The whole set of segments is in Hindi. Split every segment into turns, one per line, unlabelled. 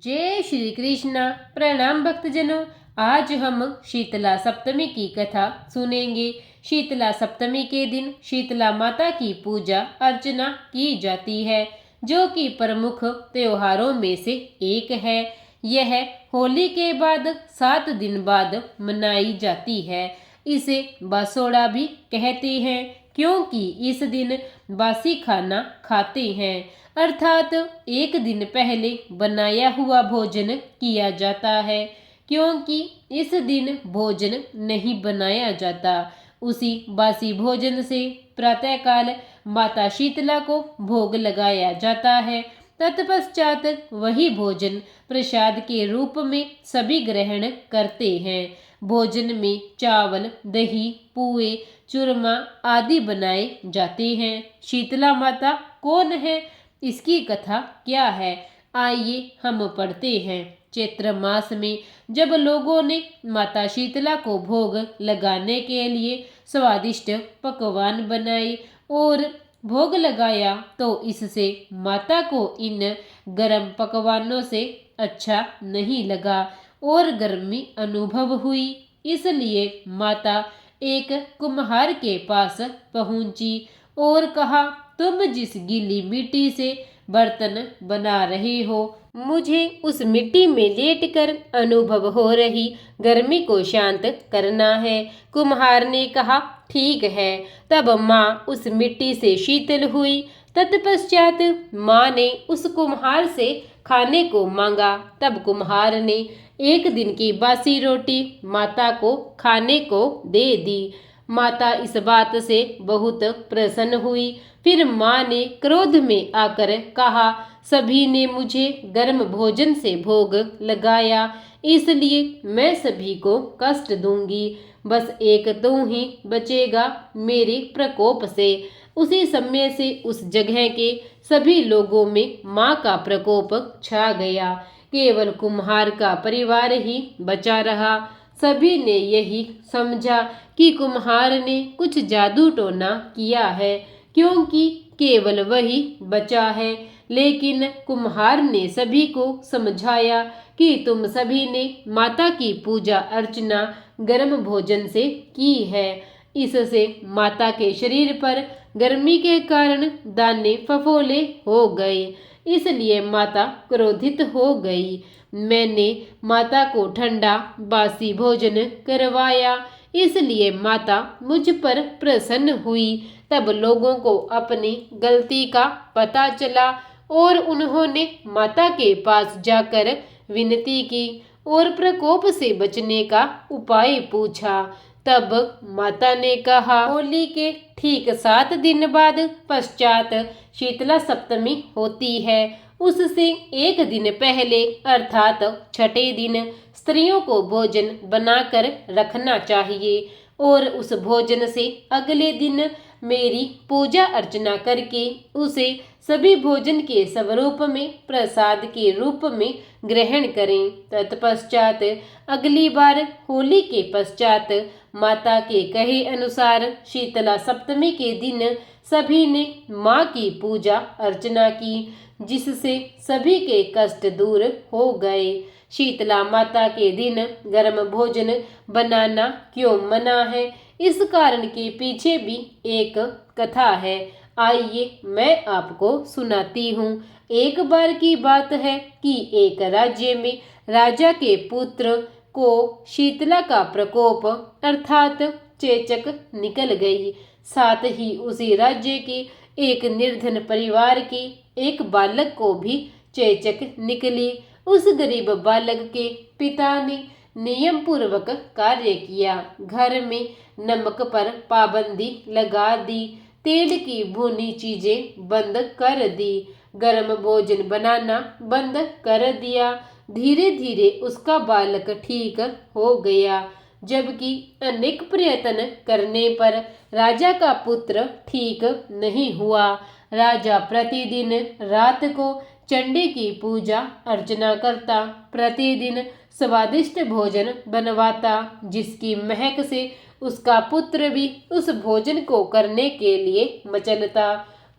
जय श्री कृष्णा। प्रणाम भक्तजनों। आज हम शीतला सप्तमी की कथा सुनेंगे। शीतला सप्तमी के दिन शीतला माता की पूजा अर्चना की जाती है, जो कि प्रमुख त्योहारों में से एक है। यह होली के बाद 7 दिन बाद मनाई जाती है। इसे बासोड़ा भी कहते हैं, क्योंकि इस दिन बासी खाना खाते हैं, अर्थात एक दिन पहले बनाया हुआ भोजन किया जाता है, क्योंकि इस दिन भोजन नहीं बनाया जाता। उसी बासी भोजन से प्रातःकाल माता शीतला को भोग लगाया जाता है। तत्पश्चात वही भोजन प्रसाद के रूप में सभी ग्रहण करते हैं। भोजन में चावल, दही, पुए, चूरमा आदि बनाए जाते हैं। शीतला माता कौन है, इसकी कथा क्या है, आइए हम पढ़ते हैं। चैत्र मास में जब लोगों ने माता शीतला को भोग लगाने के लिए स्वादिष्ट पकवान बनाए और भोग लगाया, तो इससे माता को इन गर्म पकवानों से अच्छा नहीं लगा और गर्मी अनुभव हुई। इसलिए माता एक कुम्हार के पास पहुंची और कहा, तुम जिस गीली मिट्टी से बर्तन बना रहे हो, मुझे उस मिट्टी में लेटकर अनुभव हो रही गर्मी को शांत करना है। कुम्हार ने कहा, ठीक है। तब माँ उस मिट्टी से शीतल हुई। तत्पश्चात माँ ने उस कुम्हार से खाने को मांगा। तब कुम्हार ने एक दिन की बासी रोटी माता को खाने को दे दी। माता इस बात से बहुत प्रसन्न हुई। फिर माँ ने क्रोध में आकर कहा, सभी ने मुझे गर्म भोजन से भोग लगाया, इसलिए मैं सभी को कष्ट दूंगी। बस एक तू ही बचेगा मेरे प्रकोप से। उसी समय से उस जगह के सभी लोगों में माँ का प्रकोप छा गया। केवल कुम्हार का परिवार ही बचा रहा। सभी ने यही समझा कि कुम्हार ने कुछ जादू टोना किया है, क्योंकि केवल वही बचा है। लेकिन कुम्हार ने सभी को समझाया कि तुम सभी ने माता की पूजा अर्चना गर्म भोजन से की है। इससे माता के शरीर पर गर्मी के कारण दाने फफोले हो गए, इसलिए माता क्रोधित हो गई। मैंने माता को ठंडा बासी भोजन करवाया, इसलिए माता मुझ पर प्रसन्न हुई। तब लोगों को अपनी गलती का पता चला और उन्होंने माता के पास जाकर विनती की और प्रकोप से बचने का उपाय पूछा। तब माता ने कहा, होली के ठीक 7 दिन बाद पश्चात शीतला सप्तमी होती है। उससे एक दिन पहले अर्थात छठे दिन स्त्रियों को भोजन बनाकर रखना चाहिए और उस भोजन से अगले दिन मेरी पूजा अर्चना करके उसे सभी भोजन के स्वरूप में प्रसाद के रूप में ग्रहण करें। तत्पश्चात अगली बार होली के पश्चात माता के कहे अनुसार शीतला सप्तमी के दिन सभी ने माँ की पूजा अर्चना की, जिससे सभी के कष्ट दूर हो गए। शीतला माता के दिन गर्म भोजन बनाना क्यों मना है, इस कारण के पीछे भी एक कथा है। आइए मैं आपको सुनाती हूँ। एक बार की बात है कि एक राज्य में राजा के पुत्र को शीतला का प्रकोप अर्थात चेचक निकल गई। साथ ही उसी राज्य के एक निर्धन परिवार के एक बालक को भी चेचक निकली। उस गरीब बालक के पिता ने नियम पूर्वक कार्य किया। घर में नमक पर पाबंदी लगा दी, तेल की भुनी चीजें बंद कर दी, गर्म भोजन बनाना बंद कर दिया। धीरे धीरे उसका बालक ठीक हो गया, जबकि अनेक प्रयत्न करने पर राजा का पुत्र ठीक नहीं हुआ। राजा प्रतिदिन रात को चंडी की पूजा अर्चना करता, प्रतिदिन स्वादिष्ट भोजन बनवाता, जिसकी महक से उसका पुत्र भी उस भोजन को करने के लिए मचलता।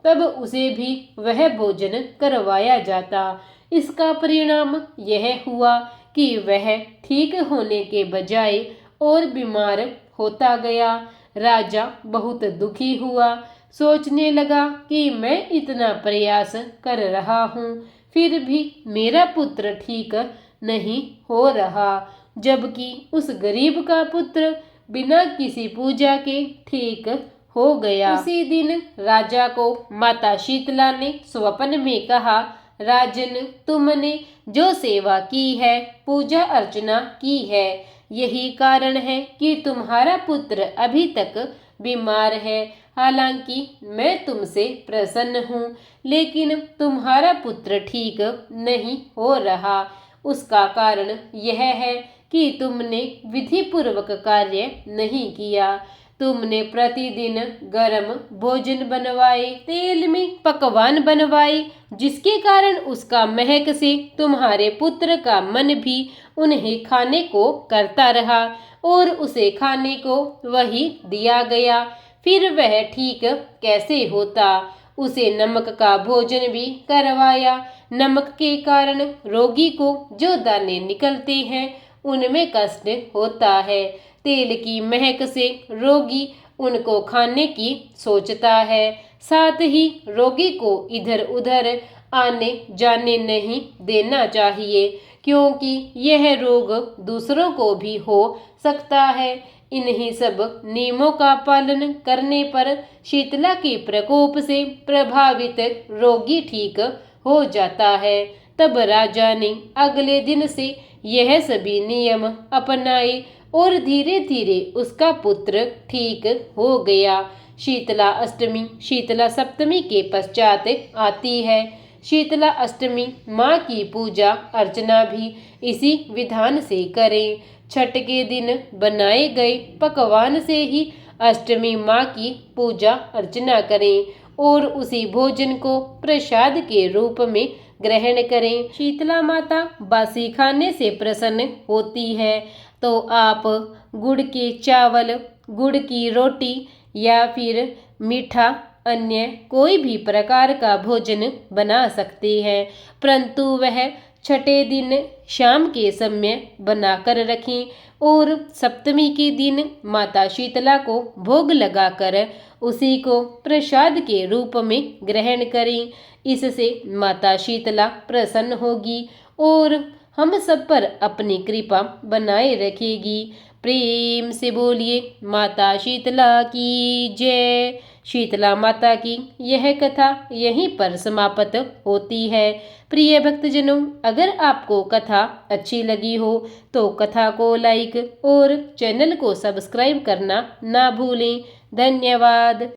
तब उसे भी वह भोजन करवाया जाता। इसका परिणाम यह हुआ कि वह ठीक होने के बजाय और बीमार होता गया। राजा बहुत दुखी हुआ, सोचने लगा कि मैं इतना प्रयास कर रहा हूँ, फिर भी मेरा पुत्र ठीक नहीं हो रहा, जबकि उस गरीब का पुत्र बिना किसी पूजा के ठीक हो गया। उसी दिन राजा को माता शीतला ने स्वप्न में कहा, राजन, तुमने जो सेवा की है, पूजा अर्चना की है, यही कारण है कि तुम्हारा पुत्र अभी तक बीमार है। हालांकि मैं तुमसे प्रसन्न हूँ, लेकिन तुम्हारा पुत्र ठीक नहीं हो रहा। उसका कारण यह है कि तुमने विधि पूर्वक कार्य नहीं किया। तुमने प्रतिदिन गर्म भोजन बनवाए, तेल में पकवान बनवाए, जिसके कारण उसका महक से तुम्हारे पुत्र का मन भी उन्हें खाने को करता रहा और उसे खाने को वही दिया गया। फिर वह ठीक कैसे होता? उसे नमक का भोजन भी करवाया। नमक के कारण रोगी को जो दाने निकलते हैं उनमें कष्ट होता है। तेल की महक से रोगी उनको खाने की सोचता है। साथ ही रोगी को इधर उधर आने जाने नहीं देना चाहिए, क्योंकि यह रोग दूसरों को भी हो सकता है। इन्हीं सब नियमों का पालन करने पर शीतला के प्रकोप से प्रभावित रोगी ठीक हो जाता है। तब राजा ने अगले दिन से यह सभी नियम अपनाए और धीरे धीरे उसका पुत्र ठीक हो गया। शीतला अष्टमी शीतला सप्तमी के पश्चात आती है। शीतला अष्टमी माँ की पूजा अर्चना भी इसी विधान से करें। छठ के दिन बनाए गए पकवान से ही अष्टमी माँ की पूजा अर्चना करें और उसी भोजन को प्रसाद के रूप में ग्रहण करें। शीतला माता बासी खाने से प्रसन्न होती है, तो आप गुड़ के चावल, गुड़ की रोटी या फिर मीठा अन्य कोई भी प्रकार का भोजन बना सकते हैं, परंतु वह छठे दिन शाम के समय बनाकर रखें और सप्तमी के दिन माता शीतला को भोग लगाकर उसी को प्रसाद के रूप में ग्रहण करें। इससे माता शीतला प्रसन्न होगी और हम सब पर अपनी कृपा बनाए रखेगी। प्रेम से बोलिए माता शीतला की जय। शीतला माता की यह कथा यहीं पर समाप्त होती है। प्रिय भक्तजनों, अगर आपको कथा अच्छी लगी हो तो कथा को लाइक और चैनल को सब्सक्राइब करना ना भूलें। धन्यवाद।